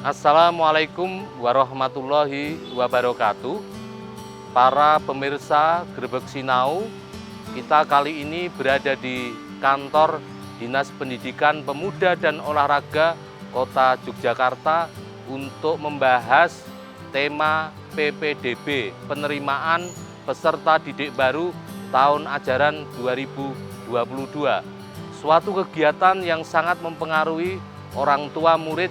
Assalamualaikum warahmatullahi wabarakatuh. Para pemirsa Grebeg Sinau, kita kali ini berada di kantor Dinas Pendidikan Pemuda dan Olahraga Kota Yogyakarta untuk membahas tema PPDB, penerimaan peserta didik baru tahun ajaran 2022. Suatu kegiatan yang sangat mempengaruhi orang tua murid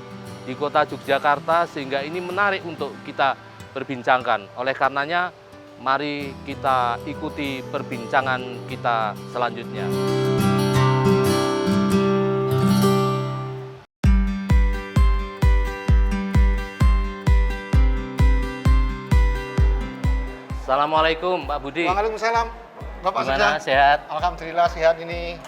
di Kota Yogyakarta, sehingga ini menarik untuk kita perbincangkan. Oleh karenanya, mari kita ikuti perbincangan kita selanjutnya. Assalamualaikum Pak Budi. Waalaikumsalam. Bapak Gimana, sehat? Alhamdulillah sehat ini.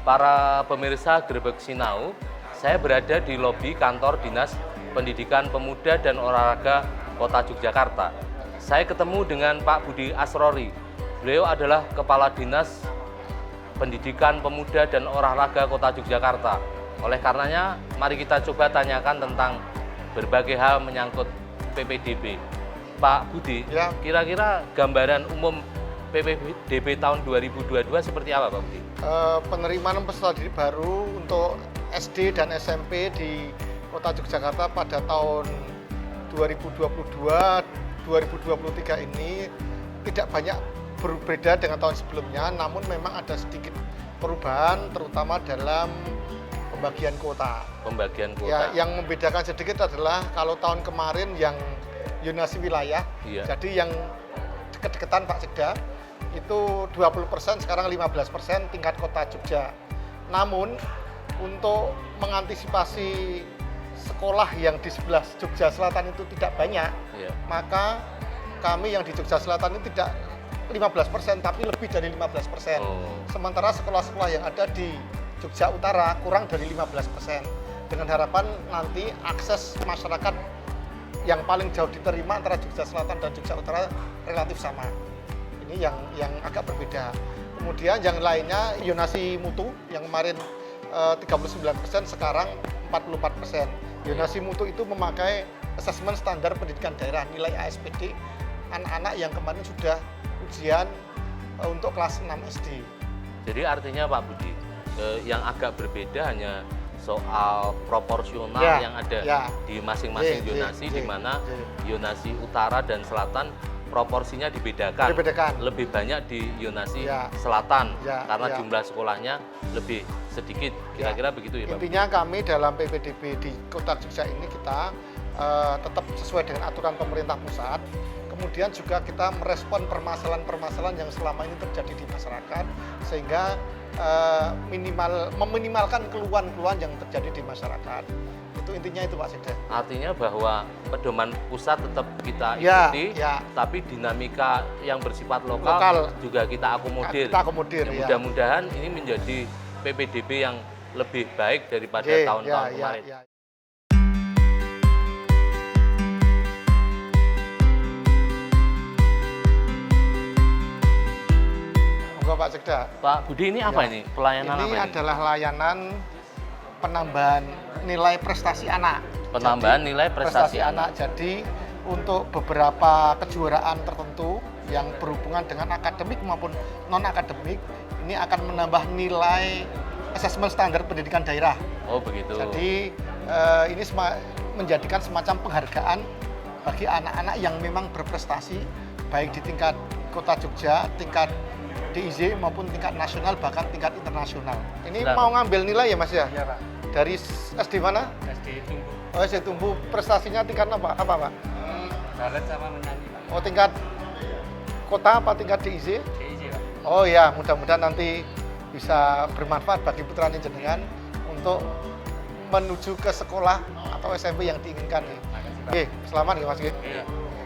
Para pemirsa Grebeg Sinau, saya berada di lobi kantor Dinas Pendidikan Pemuda dan Olahraga Kota Yogyakarta. Saya ketemu dengan Pak Budi Asrori. Beliau adalah Kepala Dinas Pendidikan Pemuda dan Olahraga Kota Yogyakarta. Oleh karenanya, mari kita coba tanyakan tentang berbagai hal menyangkut PPDB. Pak Budi, Ya. kira-kira gambaran umum PPDB tahun 2022 seperti apa, Pak Budi? Penerimaan peserta didik baru untuk SD dan SMP di Kota Yogyakarta pada tahun 2022-2023 ini tidak banyak berbeda dengan tahun sebelumnya, namun memang ada sedikit perubahan terutama dalam pembagian kuota. Pembagian Ya, kuota. yang membedakan sedikit adalah kalau tahun kemarin yang zonasi wilayah, Iya. jadi yang deket-deketan Pak Sekda itu 20%, sekarang 15% tingkat kota Jogja. Namun untuk mengantisipasi sekolah yang di sebelah Jogja Selatan itu tidak banyak, Iya. maka kami yang di Jogja Selatan ini tidak 15%, tapi lebih dari 15%. Oh. Sementara sekolah-sekolah yang ada di Jogja Utara kurang dari 15%. Dengan harapan nanti akses masyarakat yang paling jauh diterima antara Jogja Selatan dan Jogja Utara relatif sama. Ini yang agak berbeda. Kemudian yang lainnya zonasi mutu yang kemarin 39%, sekarang 44%. Zonasi mutu itu memakai asesmen standar pendidikan daerah nilai ASPD anak-anak yang kemarin sudah ujian untuk kelas 6 SD. Jadi artinya Pak Budi, yang agak berbeda hanya soal proporsional Ya, yang ada ya. di masing-masing J, zonasi, J, di mana J. zonasi utara dan selatan proporsinya dibedakan. Dibedakan. Lebih banyak di zonasi Ya. selatan Ya, karena ya. jumlah sekolahnya lebih sedikit. Kira-kira begitu ya Pak? Intinya kami dalam PPDB di Kota Jogja ini kita tetap sesuai dengan aturan pemerintah pusat. Kemudian juga kita merespon permasalahan-permasalahan yang selama ini terjadi di masyarakat, sehingga meminimalkan keluhan-keluhan yang terjadi di masyarakat. Itu intinya itu Pak Sekda. Artinya bahwa pedoman pusat tetap kita Ya, ikuti, ya. tapi dinamika yang bersifat lokal, Lokal. juga kita akomodir. Kita akomodir, Ya, ya. mudah-mudahan ini menjadi PPDB yang lebih baik daripada Oke, tahun-tahun ya, kemarin. ya. Monggo Pak Sekda. Pak Budi, ini apa Ya. ini? Pelayanan Ini apa ini? adalah layanan penambahan nilai prestasi anak. Penambahan nilai prestasi anak. Jadi untuk beberapa kejuaraan tertentu yang berhubungan dengan akademik maupun non akademik, ini akan menambah nilai asesmen standar pendidikan daerah. Oh begitu. Jadi ini menjadikan semacam penghargaan bagi anak-anak yang memang berprestasi baik di tingkat Kota Jogja, tingkat DIY maupun tingkat nasional, bahkan tingkat internasional. Ini Nah. mau ngambil nilai ya Mas ya? Iya Pak, Dari SD mana? SD Tumbuh, Oh, SD Tumbuh. Prestasinya tingkat apa Pak? balet sama menyanyi Pak, Oh, tingkat kota apa tingkat DIY? DIJ Pak. Oh ya, mudah-mudahan nanti bisa bermanfaat bagi putra jenengan untuk menuju ke sekolah atau SMP yang diinginkan. Makasih Pak. Oke, selamat ya Mas. Iya.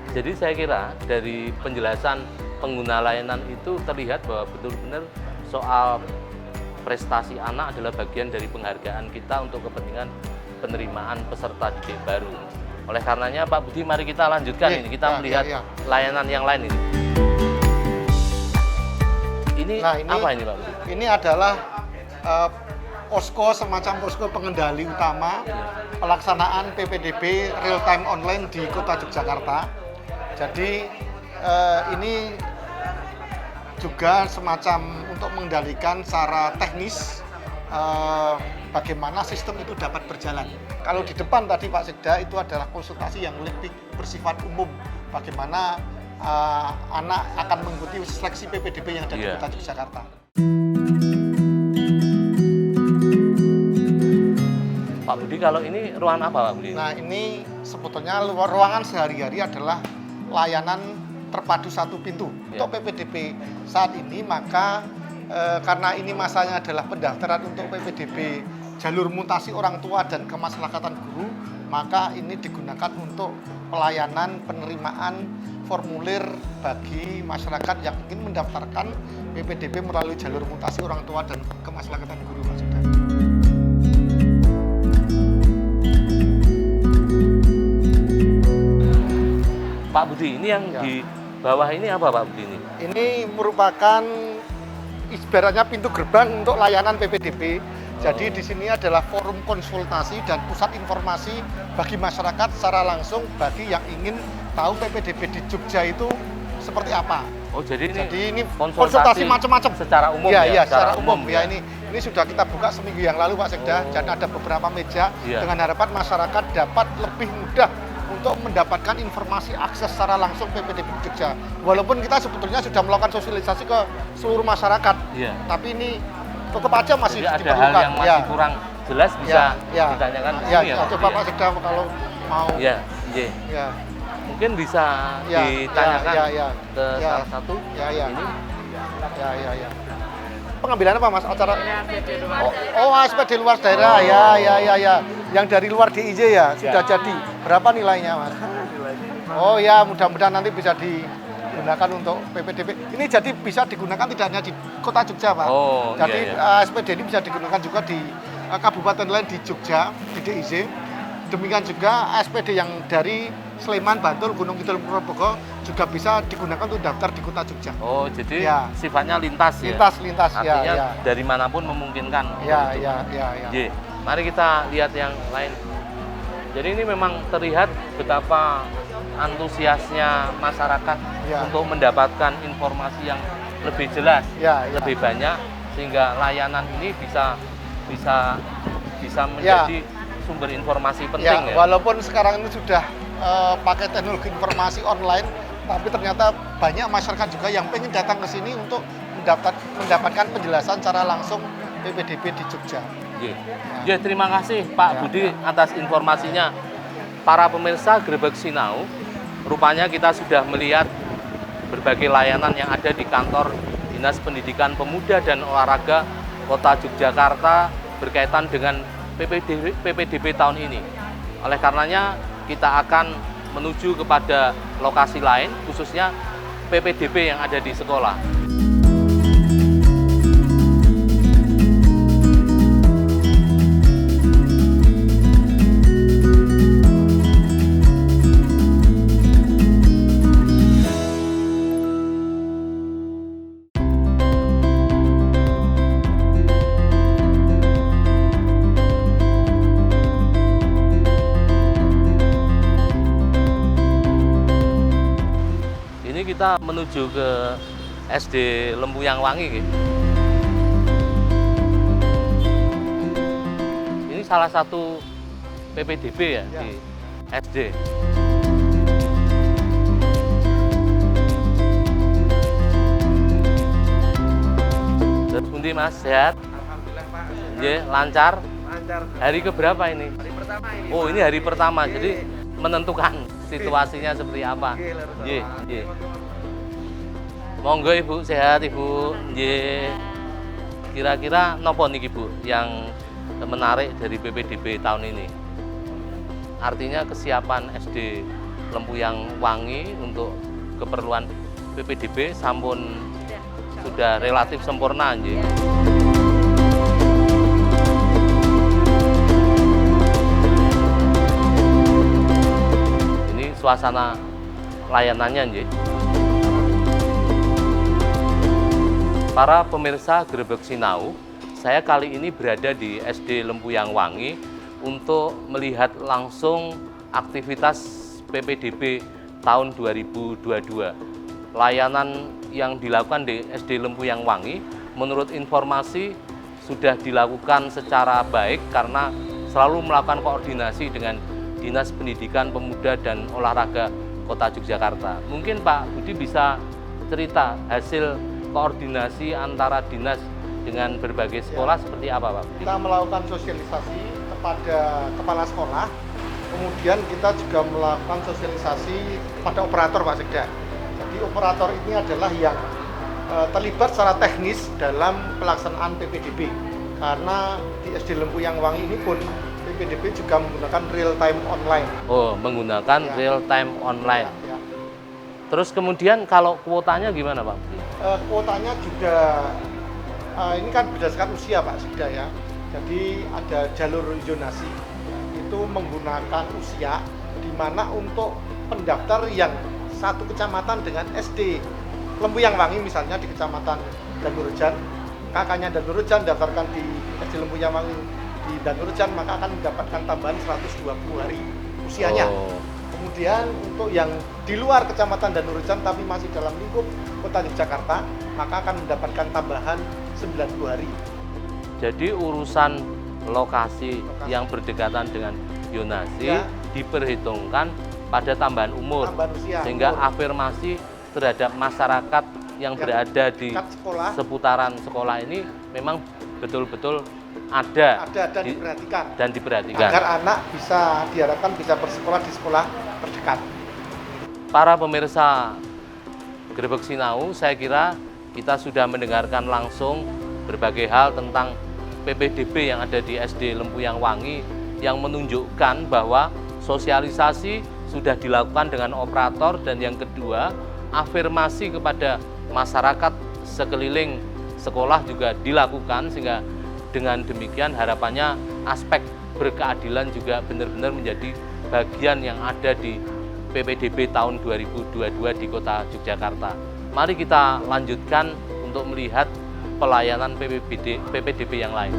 Jadi saya kira dari penjelasan pengguna layanan itu terlihat bahwa betul-benar soal prestasi anak adalah bagian dari penghargaan kita untuk kepentingan penerimaan peserta didik baru. Oleh karenanya Pak Budi, mari kita lanjutkan Iya, ini. Kita ya, melihat ya, ya. layanan yang lain ini. Ini Nah, ini- apa ini Pak Budi? Ini adalah posko, semacam posko pengendali utama pelaksanaan PPDB real time online di Kota Yogyakarta. Jadi ini juga semacam untuk mengendalikan secara teknis bagaimana sistem itu dapat berjalan. Kalau di depan tadi Pak Sekda itu adalah konsultasi yang lebih bersifat umum, bagaimana anak akan mengikuti seleksi PPDB yang ada di Kota Yogyakarta. Pak Budi, kalau ini ruangan apa Pak Budi? Nah, ini sebetulnya ruangan sehari-hari adalah layanan terpadu satu pintu. Untuk PPDB saat ini, maka karena ini masanya adalah pendaftaran untuk PPDB jalur mutasi orang tua dan kemasyarakatan guru, maka ini digunakan untuk pelayanan penerimaan formulir bagi masyarakat yang ingin mendaftarkan PPDB melalui jalur mutasi orang tua dan kemasyarakatan guru, Mas Yuda. Pak Budi, ini yang di bawah ini apa Pak Budi ini? Ini merupakan ibaratnya pintu gerbang untuk layanan PPDB. Jadi di sini adalah forum konsultasi dan pusat informasi bagi masyarakat secara langsung bagi yang ingin tahu PPDB di Jogja itu seperti apa. Oh, jadi ini konsultasi macam-macam secara umum ya? Ya, secara umum ya. Ini sudah kita buka seminggu yang lalu Pak Sekda, dan ada beberapa meja dengan harapan masyarakat dapat lebih mudah untuk mendapatkan informasi akses secara langsung PPDB Jogja. Walaupun kita sebetulnya sudah melakukan sosialisasi ke seluruh masyarakat, tapi ini tetap aja masih jadi diperlukan. Ada hal yang masih kurang jelas bisa ditanyakan di sini ya. Coba Pak Sekda kalau mau. Mungkin bisa ditanyakan ke salah satu ini. Ya. Pengambilan apa Mas? Acara SPD luar daerah. Ya. Yang dari luar DIJ ya, sudah jadi. Berapa nilainya, Mas? Oh ya, mudah-mudahan nanti bisa digunakan untuk PPDB. Ini jadi bisa digunakan tidak hanya di Kota Jogja, Pak. Jadi SPD ini bisa digunakan juga di kabupaten lain di Jogja, di DIJ. Demikian juga SPD yang dari Sleman, Bantul, Gunung Kidul, Purwokerto juga bisa digunakan untuk daftar di Kota Jogja. Oh, jadi sifatnya lintas ya? Lintas, artinya dari manapun memungkinkan. Ya. Mari kita lihat yang lain. Jadi ini memang terlihat betapa antusiasnya masyarakat untuk mendapatkan informasi yang lebih jelas, lebih banyak, sehingga layanan ini bisa menjadi sumber informasi penting ya. Walaupun sekarang ini sudah pakai teknologi informasi online, tapi ternyata banyak masyarakat juga yang pengen datang ke sini untuk mendapatkan penjelasan secara langsung PPDB di Jogja. Terima kasih Pak Budi atas informasinya. Para pemirsa Grebek Sinau, rupanya kita sudah melihat berbagai layanan yang ada di kantor Dinas Pendidikan Pemuda dan Olahraga Kota Yogyakarta berkaitan dengan PPDB tahun ini. Oleh karenanya kita akan menuju kepada lokasi lain, khususnya PPDB yang ada di sekolah. Kita menuju ke SD Lempuyang Wangi. Ini salah satu PPDB ya di SD. Terus pundi Mas, sehat? Alhamdulillah Pak. Lancar? Lancar. Hari keberapa ini? Hari pertama ini. Oh, ini hari pertama. Jadi menentukan situasinya seperti apa. Monggo Ibu, sehat Ibu. Kira-kira nopo niki Bu yang menarik dari PPDB tahun ini? Artinya kesiapan SD Lempuyang Wangi untuk keperluan PPDB sampun sudah relatif sempurna nggih. Ini suasana layanannya nggih. Para pemirsa Grebek Sinau, Saya kali ini berada di SD Lempuyang Wangi untuk melihat langsung aktivitas PPDB tahun 2022. Layanan yang dilakukan di SD Lempuyang Wangi menurut informasi sudah dilakukan secara baik karena selalu melakukan koordinasi dengan Dinas Pendidikan Pemuda dan Olahraga Kota Yogyakarta. Mungkin Pak Budi bisa cerita hasil koordinasi antara dinas dengan berbagai sekolah seperti apa Pak Budi? Kita melakukan sosialisasi kepada kepala sekolah, kemudian kita juga melakukan sosialisasi kepada operator Pak Sekda. Jadi operator ini adalah yang terlibat secara teknis dalam pelaksanaan PPDB. Karena di SD Lempuyang Wangi ini pun PPDB juga menggunakan real time online. Oh, menggunakan Ya. real time online. Ya. Terus kemudian kalau kuotanya gimana Pak Budi? Kuotanya juga ini kan berdasarkan usia Pak Sekda ya. Jadi ada jalur zonasi itu menggunakan usia, di mana untuk pendaftar yang satu kecamatan dengan SD Lempuyang Wangi misalnya di kecamatan Danurejan, kakaknya Danurejan daftarkan di SD Lempuyang Wangi di Danurejan, maka akan mendapatkan tambahan 120 hari usianya. Oh. Kemudian untuk yang di luar kecamatan Danurejan tapi masih dalam lingkup Kota Yogyakarta, maka akan mendapatkan tambahan 90 hari. Jadi urusan lokasi yang berdekatan dengan zonasi Ya. diperhitungkan pada tambahan umur, Tambahan usia, sehingga umur. afirmasi terhadap masyarakat yang berada di dekat sekolah seputaran sekolah ini memang betul-betul ada dan di- diperhatikan dan diperhatikan. agar anak bisa diharapkan bisa bersekolah di sekolah terdekat. Para pemirsa Grebek Sinau, saya kira kita sudah mendengarkan langsung berbagai hal tentang PPDB yang ada di SD Lempuyang Wangi yang menunjukkan bahwa sosialisasi sudah dilakukan dengan operator, dan yang kedua, afirmasi kepada masyarakat sekeliling sekolah juga dilakukan, sehingga dengan demikian harapannya aspek berkeadilan juga benar-benar menjadi bagian yang ada di PPDB tahun 2022 di Kota Yogyakarta. Mari kita lanjutkan untuk melihat pelayanan PPDB yang lain.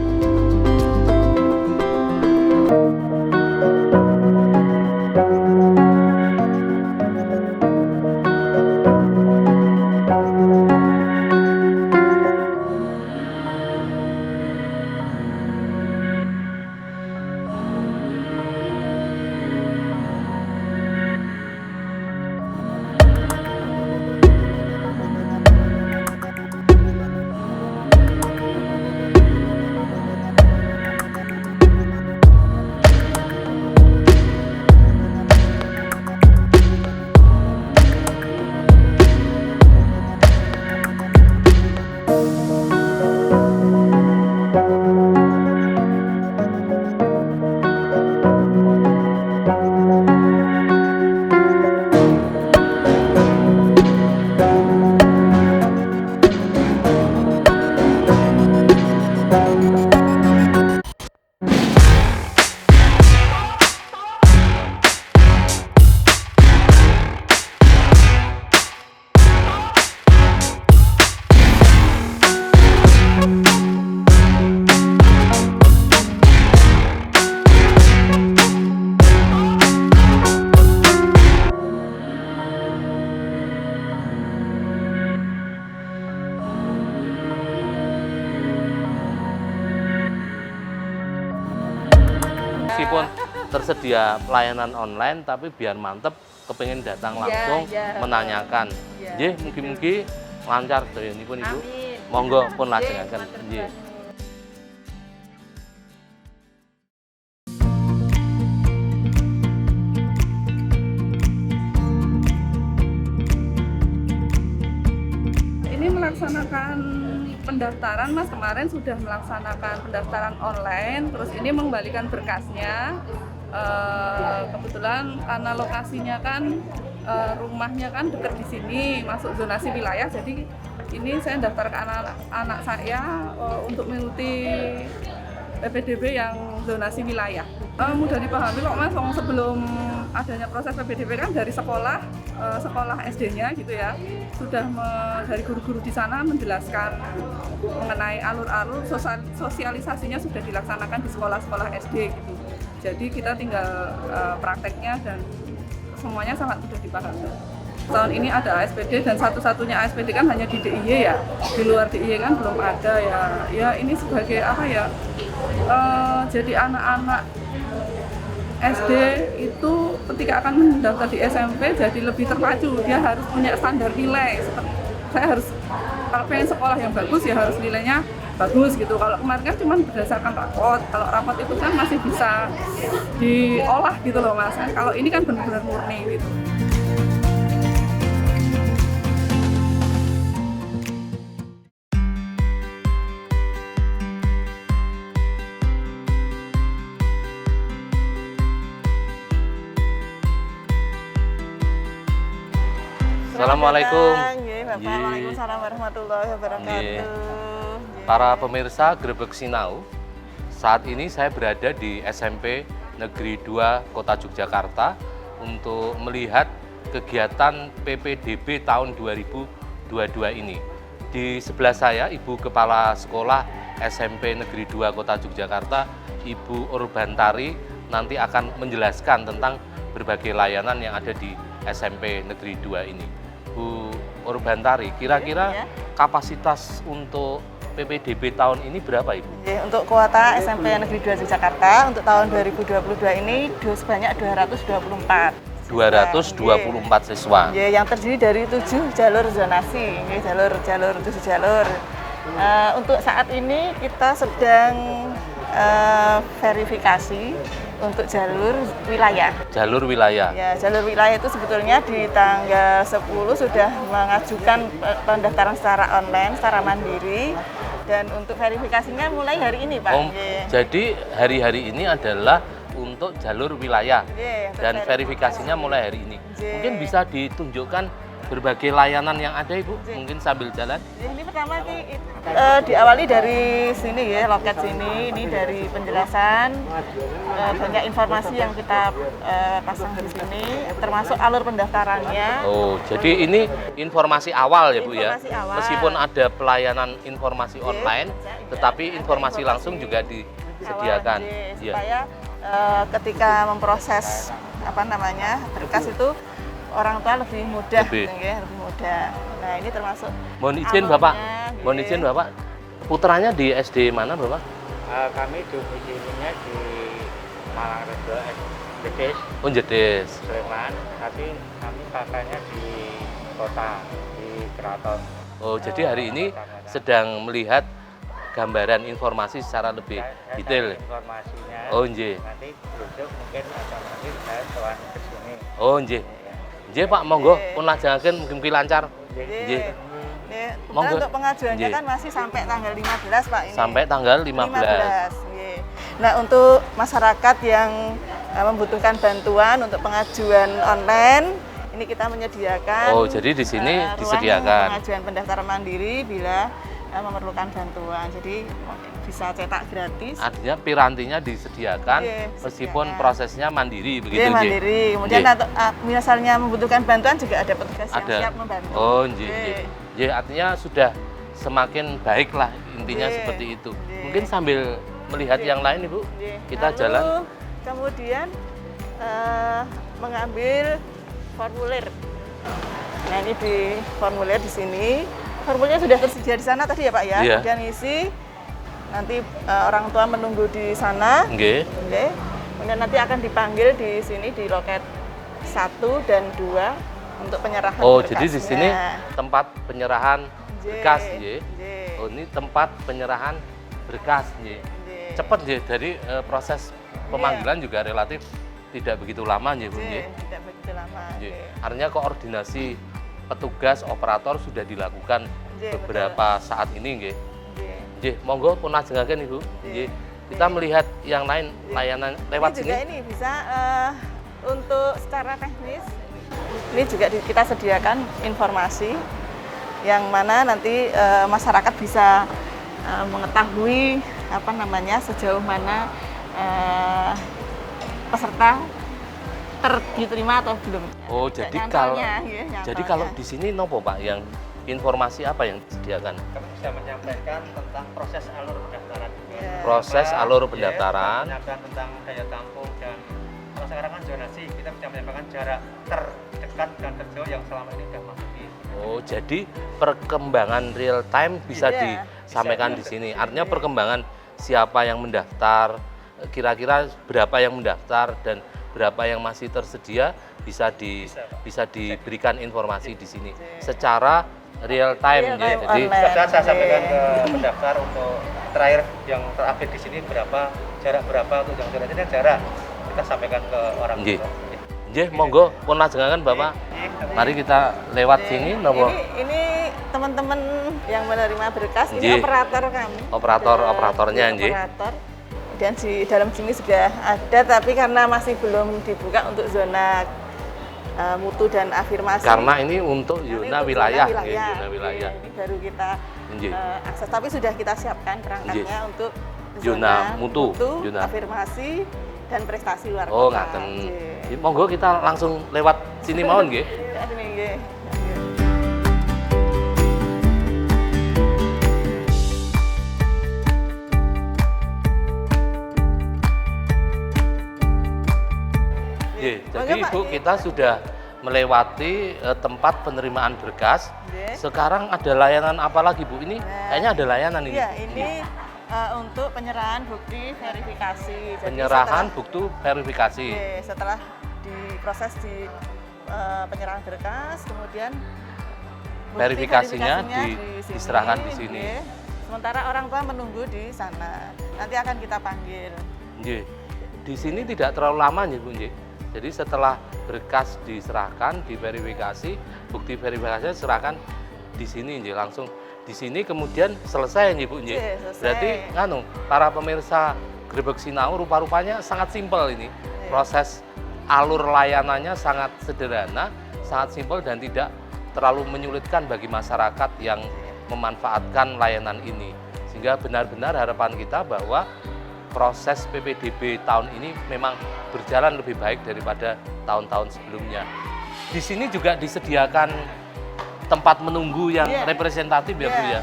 Meskipun tersedia pelayanan online, tapi biar mantep kepengen datang langsung menanyakan. Iya, Nggih, mugi-mugi lancar sedayanipun Ibu. Amin. Monggo pun Nggih, lajengaken. matur Nggih. nuwun. Ini melaksanakan pendaftaran, Mas. Kemarin sudah melaksanakan pendaftaran online, terus ini mengembalikan berkasnya. Kebetulan karena lokasinya kan rumahnya kan dekat di sini, masuk zonasi wilayah, jadi ini saya daftar ke anak saya untuk mengikuti PPDB yang zonasi wilayah. Mudah dipahami kok Mas, sebelum adanya proses PPDB kan dari sekolah SD-nya gitu ya, sudah dari guru-guru di sana menjelaskan mengenai alur-alur sosialisasinya sudah dilaksanakan di sekolah-sekolah SD gitu. Jadi kita tinggal prakteknya dan semuanya sangat mudah dipahami. Tahun ini ada ASPD dan satu-satunya ASPD kan hanya di DIY ya, di luar DIY kan belum ada ya. Ya ini sebagai apa ya? Jadi anak-anak SD itu ketika akan mendaftar di SMP jadi lebih terpacu, dia harus punya standar nilai. Saya harus kalau pengen sekolah yang bagus ya harus nilainya bagus gitu. Kalau kemarin kan cuma berdasarkan rapot, kalau rapot itu kan masih bisa diolah gitu loh Mas. Kalau ini kan benar-benar murni gitu. Assalamualaikum. Bapak. Waalaikumsalam warahmatullahi wabarakatuh. Para pemirsa Grebeg Sinau, saat ini saya berada di SMP Negeri 2 Kota Yogyakarta untuk melihat kegiatan PPDB tahun 2022 ini. Di sebelah saya Ibu Kepala Sekolah SMP Negeri 2 Kota Yogyakarta, Ibu Urbantari, nanti akan menjelaskan tentang berbagai layanan yang ada di SMP Negeri 2 ini. Bu Urbantari, kira-kira kapasitas untuk PPDB tahun ini berapa Ibu? Untuk kuota SMP Negeri 2 Yogyakarta untuk tahun 2022 ini sebanyak 224. 224 siswa. Yang terdiri dari 7 jalur zonasi, jalur 7 jalur. Untuk saat ini kita sedang verifikasi untuk jalur wilayah. Jalur wilayah. Ya, jalur wilayah itu sebetulnya di tanggal 10 sudah mengajukan pendaftaran secara online, secara mandiri. Dan untuk verifikasinya mulai hari ini, Pak. Jadi hari-hari ini adalah untuk jalur wilayah. Dan verifikasinya mulai hari ini. Mungkin bisa ditunjukkan berbagai layanan yang ada Ibu, mungkin sambil jalan. Ini pertama diawali dari sini ya, loket sini, ini dari penjelasan, banyak informasi yang kita pasang di sini, termasuk alur pendaftarannya. Oh, jadi ini informasi awal ya Bu ya? Informasi awal. Meskipun ada pelayanan informasi online, tetapi informasi langsung juga disediakan. Supaya ketika memproses berkas itu orang tua lebih mudah, lebih mudah. Nah ini termasuk. Mohon izin Bapak, mohon izin Bapak. Putranya di SD mana Bapak? Kami domisilinya di Malangrejo, Jedes. Oh Jedes. Sleman, tapi kami kakaknya di kota, di Keraton. Oh jadi hari ini sedang melihat gambaran informasi secara lebih detail. Informasinya. Oh nggih. Nanti besok mungkin nanti saya sowan ke sini. Oh nggih. Nggih Pak, monggo pun lajengaken mugi lancar. Nggih. Monggo. Untuk pengajuannya kan masih sampai tanggal 15 Pak ini. Sampai tanggal 15. Nah, untuk masyarakat yang membutuhkan bantuan untuk pengajuan online, ini kita menyediakan. Oh, jadi di sini disediakan pengajuan pendaftaran mandiri bila memerlukan bantuan. Jadi bisa cetak gratis. Artinya pirantinya disediakan, meskipun prosesnya mandiri begitu. Mandiri. Kemudian misalnya membutuhkan bantuan juga ada petugas yang siap membantu. Oh, nggih. Artinya sudah semakin baik lah intinya seperti itu. Mungkin sambil melihat yang lain Ibu, kita jalan. Kemudian mengambil formulir. Nah ini di formulir di sini. Formulirnya sudah tersedia di sana tadi ya Pak ya. Kemudian isi. Nanti orang tua menunggu di sana. Kemudian nanti akan dipanggil di sini di loket 1 dan 2 untuk penyerahan berkasnya. Jadi di sini tempat penyerahan berkas Oh, ini tempat penyerahan berkas Cepat dari proses pemanggilan juga relatif tidak begitu lama Bu. Tidak begitu lama. Artinya koordinasi petugas operator sudah dilakukan beberapa saat ini monggo pun lajengaken Ibu. Kita melihat yang lain layanan lewat ini juga sini. Ini bisa untuk secara teknis ini juga kita sediakan informasi yang mana nanti masyarakat bisa mengetahui sejauh mana peserta diterima atau belum. Oh, jadi Nyantolnya, ya, jadi nyantolnya. kalau di sini nopo Pak yang informasi apa yang disediakan? Kami bisa menyampaikan tentang proses alur pendaftaran. Ya. Proses Apa, alur ya, pendaftaran. menyampaikan tentang daya tampung dan kalau sekarang kan zonasi, kita bisa menyampaikan jarak terdekat dan terjauh yang selama ini sudah masuk di. Oh, jadi perkembangan real time bisa Iya. disampaikan Bisa di sini. Artinya perkembangan siapa yang mendaftar, kira-kira berapa yang mendaftar dan berapa yang masih tersedia bisa Pak. bisa diberikan informasi di sini secara real time. Real ya. time Jadi online. Sudah saya sampaikan ke pendaftar untuk terakhir yang terupdate di sini berapa jarak berapa untuk yang jarak ini jarak kita sampaikan ke orang Nggih. tua. nggih, monggo pun lajengaken Bapak. Mari kita lewat sini nopo Ini teman-teman yang menerima berkas, ini Nggih. operator kami. Operatornya, Iya, nggih. operator. Dan di dalam sini sudah ada, tapi karena masih belum dibuka untuk zona mutu dan afirmasi. karena ini untuk Karena zona itu wilayah, zona nggih, zona wilayah. Ini baru kita Nggih. akses, tapi sudah kita siapkan perangkatnya Nggih. untuk Zona mutu, zona. afirmasi dan prestasi luar Oh, kota. ngaten. Nggih. Monggo kita langsung lewat sini mawon nggih. Ya, sini, nggih. Nggih, Monggo, jadi Pak. Ibu kita sudah melewati tempat penerimaan berkas. Nggih. Sekarang ada layanan apa lagi Bu? Ini Nah, kayaknya ada layanan ini. Iya, ini untuk penyerahan bukti verifikasi. Jadi Penyerahan setelah- bukti verifikasi. setelah diproses di penyerahan berkas, kemudian bukti Verifikasinya sini, diserahkan di sini. nggih. Sementara orang tua menunggu di sana. Nanti akan kita panggil. Nggih. Di sini tidak terlalu lama ya Bu nggih. Jadi setelah berkas diserahkan, diverifikasi, bukti verifikasinya diserahkan di sini nggih, langsung di sini kemudian selesai nih Bu nggih. Nggih, selesai. Berarti para pemirsa Grebeg Sinau rupa-rupanya sangat simpel ini. Proses alur layanannya sangat sederhana, sangat simpel dan tidak terlalu menyulitkan bagi masyarakat yang memanfaatkan layanan ini. Sehingga benar-benar harapan kita bahwa proses PPDB tahun ini memang berjalan lebih baik daripada tahun-tahun sebelumnya. Di sini juga disediakan tempat menunggu yang Iya. representatif ya Bu Iya. ya.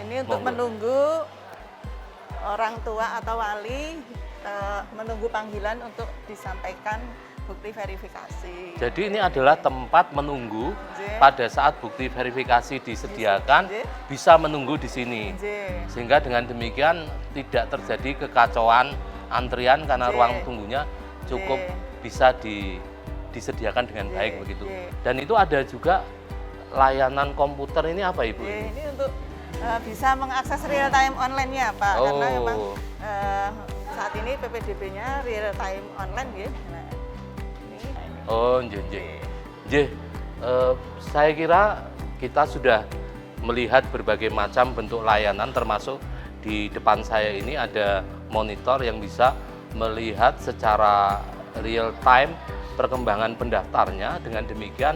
Ini untuk Monggo. menunggu orang tua atau wali menunggu panggilan untuk disampaikan bukti verifikasi. Jadi ini adalah tempat menunggu Nggih. pada saat bukti verifikasi disediakan Nggih. bisa menunggu di sini. Nggih. Sehingga dengan demikian tidak terjadi kekacauan antrian karena Nggih. ruang tunggunya cukup Nggih. bisa disediakan dengan Nggih, baik begitu. nggih. Dan itu ada juga layanan komputer ini apa Ibu? Oke, ini untuk bisa mengakses real time online-nya Pak, karena Oh. memang saat ini PPDB-nya real time online ya. Nah, ini Oh, nggih, nggih. Nggih, saya kira kita sudah melihat berbagai macam bentuk layanan termasuk di depan saya ini ada monitor yang bisa melihat secara real time perkembangan pendaftarnya. Dengan demikian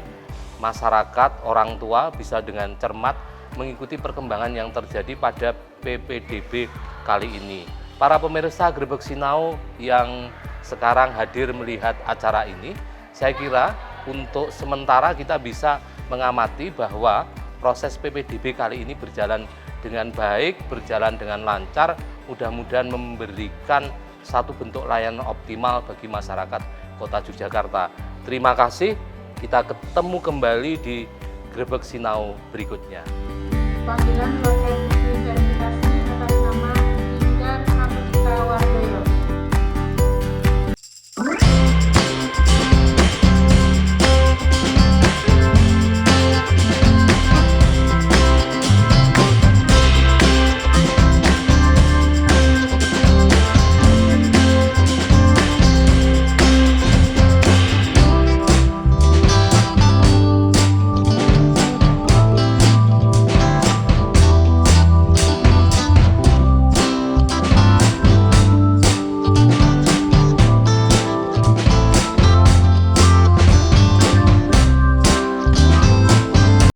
masyarakat, orang tua bisa dengan cermat mengikuti perkembangan yang terjadi pada PPDB kali ini. Para pemirsa Grebeg Sinau yang sekarang hadir melihat acara ini, saya kira untuk sementara kita bisa mengamati bahwa proses PPDB kali ini berjalan dengan baik, berjalan dengan lancar, mudah-mudahan memberikan satu bentuk layanan optimal bagi masyarakat Kota Yogyakarta. Terima kasih, kita ketemu kembali di Grebeg Sinau berikutnya. Panggilan loket